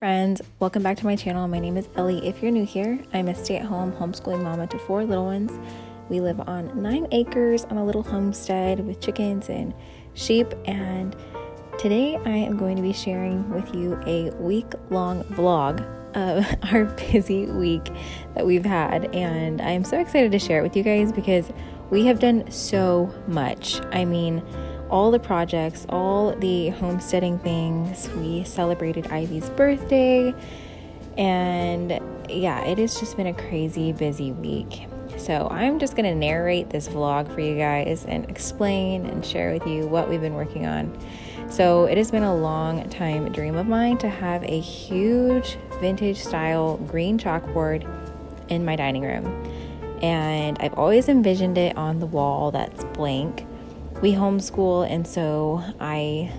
Friends, welcome back to my channel. My name is Ellie. If you're new here, I'm a stay-at-home homeschooling mama to 4 little ones. We live on 9 acres on a little homestead with chickens and sheep, and today I am going to be sharing with you a week-long vlog of our busy week that we've had, and I am so excited to share it with you guys because we have done so much. I mean, all the projects, all the homesteading things. We celebrated Ivy's birthday, and yeah, it has just been a crazy busy week. So I'm just gonna narrate this vlog for you guys and explain and share with you what we've been working on. So it has been a long time dream of mine to have a huge vintage style green chalkboard in my dining room, and I've always envisioned it on the wall that's blank. We homeschool, and so I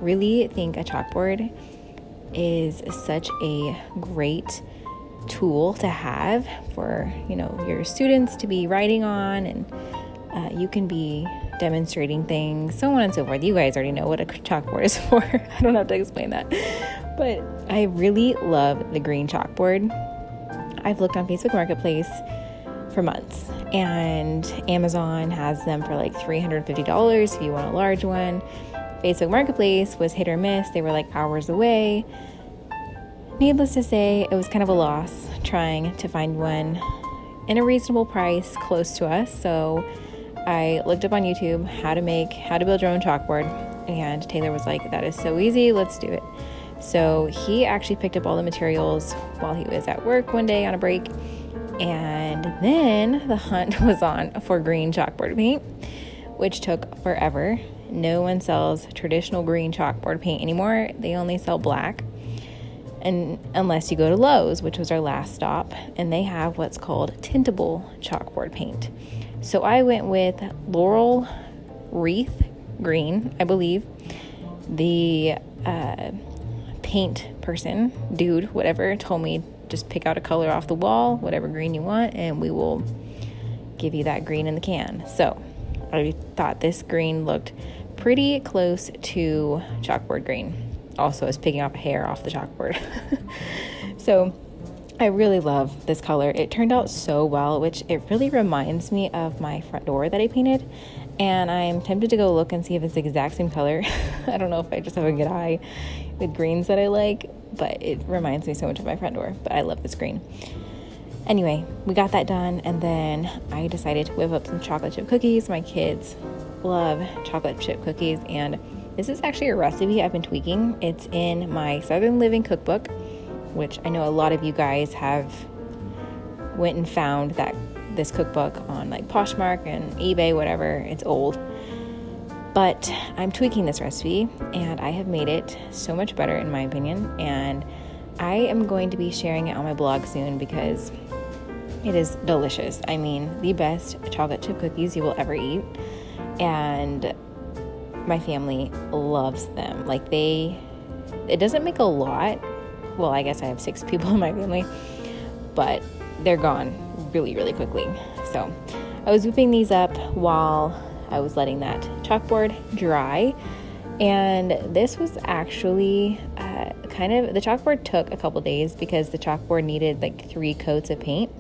really think a chalkboard is such a great tool to have for, your students to be writing on, and you can be demonstrating things, so on and so forth. You guys already know what a chalkboard is for. I don't have to explain that. But I really love the green chalkboard. I've looked on Facebook Marketplace for months, and Amazon has them for like $350 if you want a large one. Facebook Marketplace was hit or miss. They were like hours away. Needless to say, it was kind of a loss trying to find one in a reasonable price close to us. So I looked up on YouTube how to build your own chalkboard, and Taylor was like, that is so easy, let's do it. So he actually picked up all the materials while he was at work one day on a break. And then the hunt was on for green chalkboard paint, which took forever. No one sells traditional green chalkboard paint anymore. They only sell black. And unless you go to Lowe's, which was our last stop, and they have what's called tintable chalkboard paint. So I went with Laurel Wreath Green, I believe. The paint person, dude, whatever, told me just pick out a color off the wall, whatever green you want, and we will give you that green in the can. So I thought this green looked pretty close to chalkboard green. Also, I was picking off a hair off the chalkboard. So I really love this color. It turned out so well, which it really reminds me of my front door that I painted, and I'm tempted to go look and see if it's the exact same color. I don't know if I just have a good eye with greens that I like, but it reminds me so much of my front door. But I love this green. Anyway, we got that done, and then I decided to whip up some chocolate chip cookies. My kids love chocolate chip cookies, and this is actually a recipe I've been tweaking. It's in my Southern Living cookbook, which I know a lot of you guys have went and found this cookbook on like Poshmark and eBay, whatever. It's old. But I'm tweaking this recipe, and I have made it so much better in my opinion, and I am going to be sharing it on my blog soon because it is delicious. I mean, the best chocolate chip cookies you will ever eat, and my family loves them. Like it doesn't make a lot. Well, I guess I have 6 people in my family, but they're gone really, really quickly. So I was whipping these up while I was letting that chalkboard dry, and this was actually the chalkboard took a couple days because the chalkboard needed like 3 coats of paint.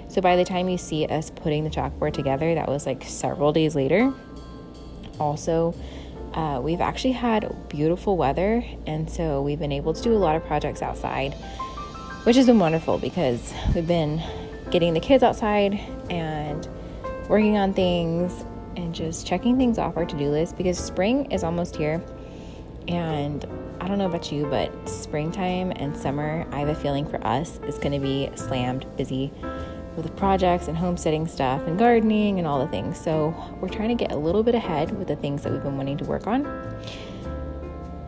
So by the time you see us putting the chalkboard together, that was like several days later. Also, we've actually had beautiful weather, and so we've been able to do a lot of projects outside, which has been wonderful because we've been getting the kids outside and working on things and just checking things off our to-do list because spring is almost here. And I don't know about you, but springtime and summer, I have a feeling for us, is going to be slammed busy with projects and homesteading stuff and gardening and all the things. So we're trying to get a little bit ahead with the things that we've been wanting to work on.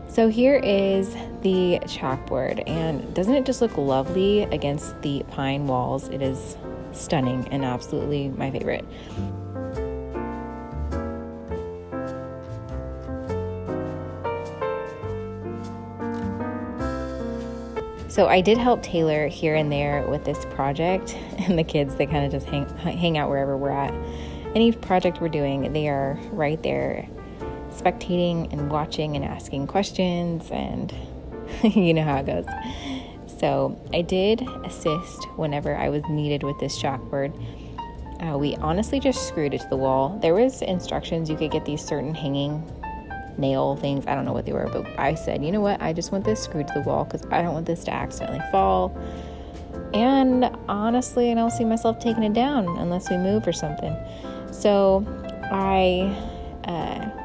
So here is the chalkboard, and doesn't it just look lovely against the pine walls? It is stunning and absolutely my favorite. So I did help Taylor here and there with this project, and the kids, they kind of just hang out wherever we're at. Any project we're doing, they are right there spectating and watching and asking questions, and you know how it goes. So I did assist whenever I was needed with this chalkboard. We honestly just screwed it to the wall. There was instructions, you could get these certain hanging nail things. I don't know what they were, but I said, you know what? I just want this screwed to the wall because I don't want this to accidentally fall. And honestly, I don't see myself taking it down unless we move or something. So I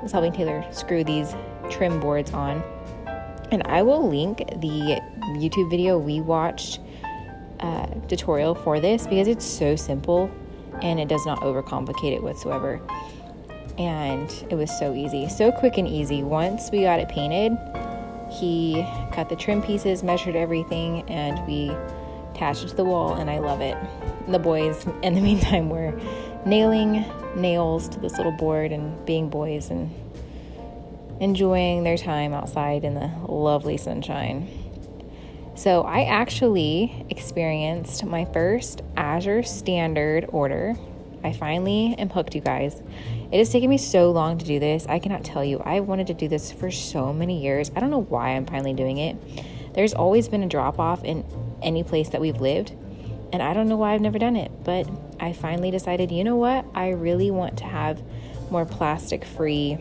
was helping Taylor screw these trim boards on. And I will link the YouTube video we watched tutorial for this because it's so simple and it does not overcomplicate it whatsoever. And it was so easy, so quick and easy. Once we got it painted, he cut the trim pieces, measured everything, and we attached it to the wall, and I love it. And the boys, in the meantime, were nailing nails to this little board and being boys and enjoying their time outside in the lovely sunshine. So I actually experienced my first Azure Standard order. I finally am hooked, you guys. It has taken me so long to do this. I cannot tell you. I wanted to do this for so many years. I don't know why I'm finally doing it. There's always been a drop-off in any place that we've lived, and I don't know why I've never done it, but I finally decided, you know what? I really want to have more plastic-free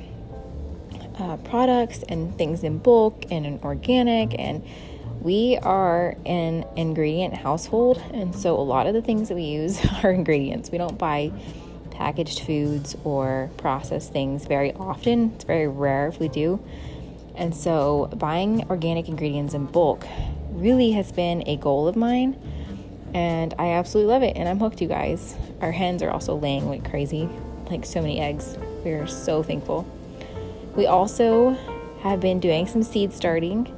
products and things in bulk and in organic, and we are an ingredient household, and so a lot of the things that we use are ingredients. We don't buy packaged foods or processed things very often. It's very rare if we do. And so buying organic ingredients in bulk really has been a goal of mine, and I absolutely love it, and I'm hooked, you guys. Our hens are also laying like crazy, like so many eggs. We are so thankful. We also have been doing some seed starting,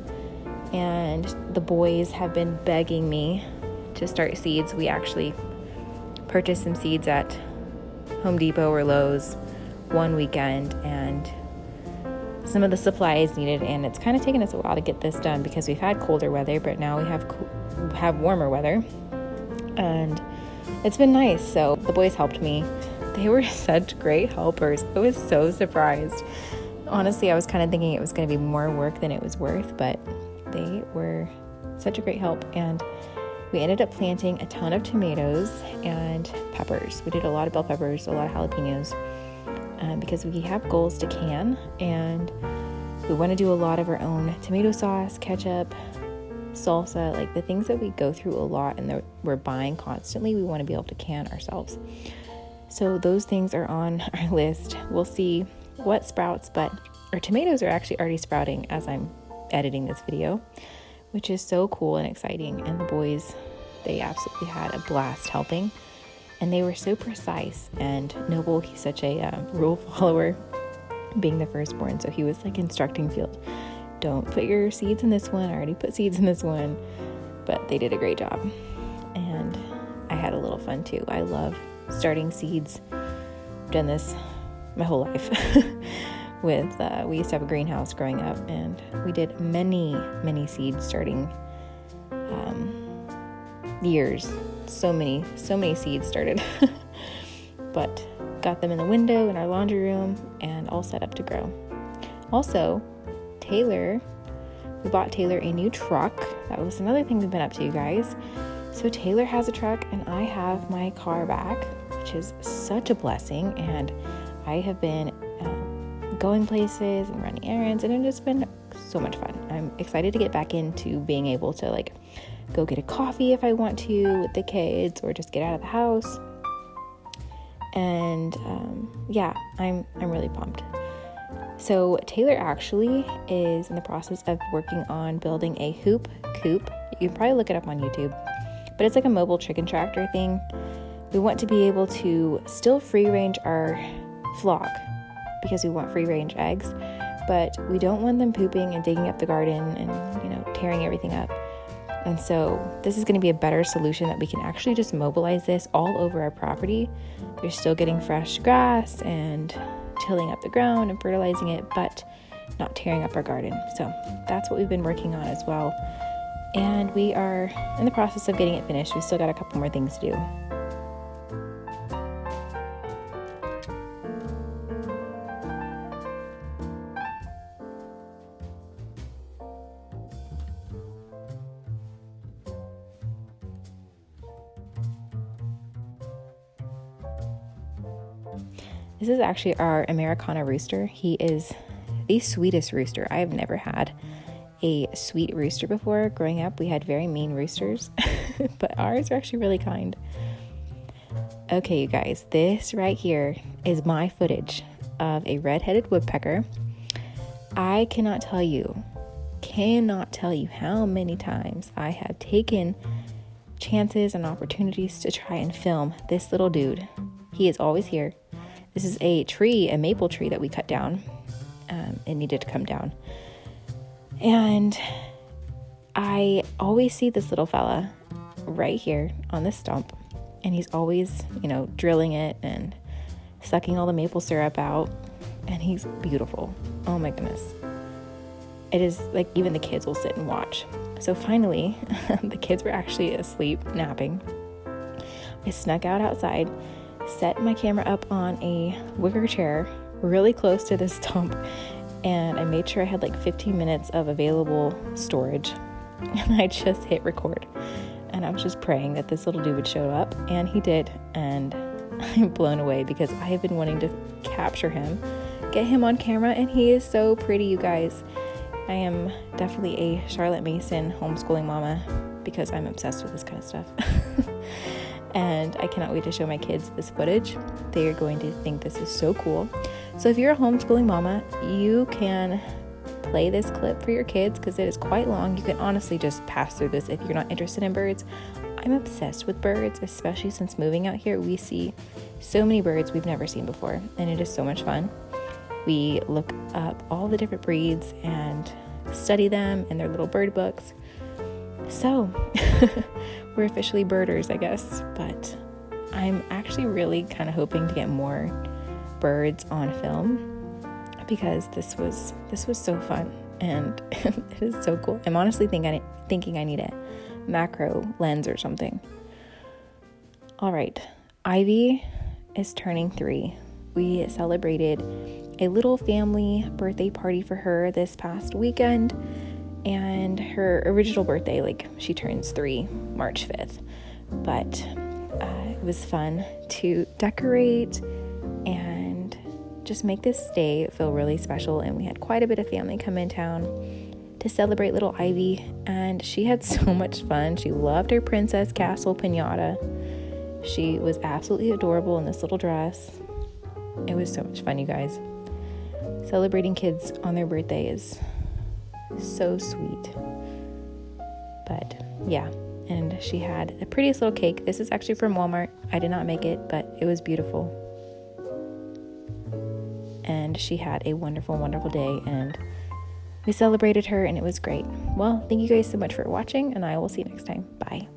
and the boys have been begging me to start seeds. We actually purchased some seeds at Home Depot or Lowe's one weekend, and some of the supplies needed, and it's kind of taken us a while to get this done because we've had colder weather, but now we have warmer weather, and it's been nice. So the boys helped me. They were such great helpers. I was so surprised. Honestly, I was kind of thinking it was going to be more work than it was worth, but they were such a great help, and we ended up planting a ton of tomatoes and peppers. We did a lot of bell peppers, a lot of jalapenos, because we have goals to can, and we want to do a lot of our own tomato sauce, ketchup, salsa, like the things that we go through a lot and that we're buying constantly. We want to be able to can ourselves. So those things are on our list. We'll see what sprouts, but our tomatoes are actually already sprouting as I'm editing this video, which is so cool and exciting. And the boys, they absolutely had a blast helping, and they were so precise. And Noble, he's such a rule follower, being the firstborn, so he was like instructing Field, don't put your seeds in this one, I already put seeds in this one. But they did a great job, and I had a little fun too. I love starting seeds. I've done this my whole life. We used to have a greenhouse growing up, and we did many seed starting years. So many seeds started. But got them in the window in our laundry room and all set up to grow. Also, we bought Taylor a new truck. That was another thing we've been up to, you guys. So Taylor has a truck and I have my car back, which is such a blessing, and I have been going places and running errands, and it has been so much fun. I'm excited to get back into being able to like go get a coffee if I want to with the kids, or just get out of the house. And I'm really pumped. So Taylor actually is in the process of working on building a hoop coop. You can probably look it up on YouTube, but it's like a mobile chicken tractor thing. We want to be able to still free range our flock because we want free range eggs, but we don't want them pooping and digging up the garden and, tearing everything up. And so this is going to be a better solution that we can actually just mobilize this all over our property. They're still getting fresh grass and tilling up the ground and fertilizing it, but not tearing up our garden. So that's what we've been working on as well. And we are in the process of getting it finished. We still got a couple more things to do. This is actually our Americana rooster. He is the sweetest rooster. I have never had a sweet rooster before. Growing up, we had very mean roosters, but ours are actually really kind. Okay, you guys, this right here is my footage of a red-headed woodpecker. I cannot tell you how many times I have taken chances and opportunities to try and film this little dude. He is always here. This is a maple tree that we cut down. It needed to come down. And I always see this little fella right here on this stump. And he's always, drilling it and sucking all the maple syrup out. And he's beautiful. Oh my goodness. It is like even the kids will sit and watch. So finally, the kids were actually asleep, napping. I snuck out outside, set my camera up on a wicker chair really close to this stump, and I made sure I had like 15 minutes of available storage, and I just hit record. And I was just praying that this little dude would show up, and he did, and I'm blown away because I have been wanting to capture him, get him on camera, and he is so pretty, you guys. I am definitely a Charlotte Mason homeschooling mama because I'm obsessed with this kind of stuff. And I cannot wait to show my kids this footage. They are going to think this is so cool. So if you're a homeschooling mama, you can play this clip for your kids because it is quite long. You can honestly just pass through this if you're not interested in birds. I'm obsessed with birds, especially since moving out here. We see so many birds we've never seen before, and it is so much fun. We look up all the different breeds and study them in their little bird books. So we're officially birders, I guess, but I'm actually really kind of hoping to get more birds on film because this was so fun and it is so cool. I'm honestly thinking I need a macro lens or something. All right, Ivy is turning 3. We celebrated a little family birthday party for her this past weekend, and her original birthday, she turns 3 March 5th, but it was fun to decorate and just make this day feel really special. And we had quite a bit of family come in town to celebrate little Ivy, and she had so much fun. She loved her Princess Castle piñata. She was absolutely adorable in this little dress. It was so much fun, you guys. Celebrating kids on their birthday is so sweet. But yeah, and she had the prettiest little cake. This is actually from Walmart. I did not make it, but it was beautiful. And she had a wonderful, wonderful day, and we celebrated her, and it was great. Well, thank you guys so much for watching, and I will see you next time. Bye.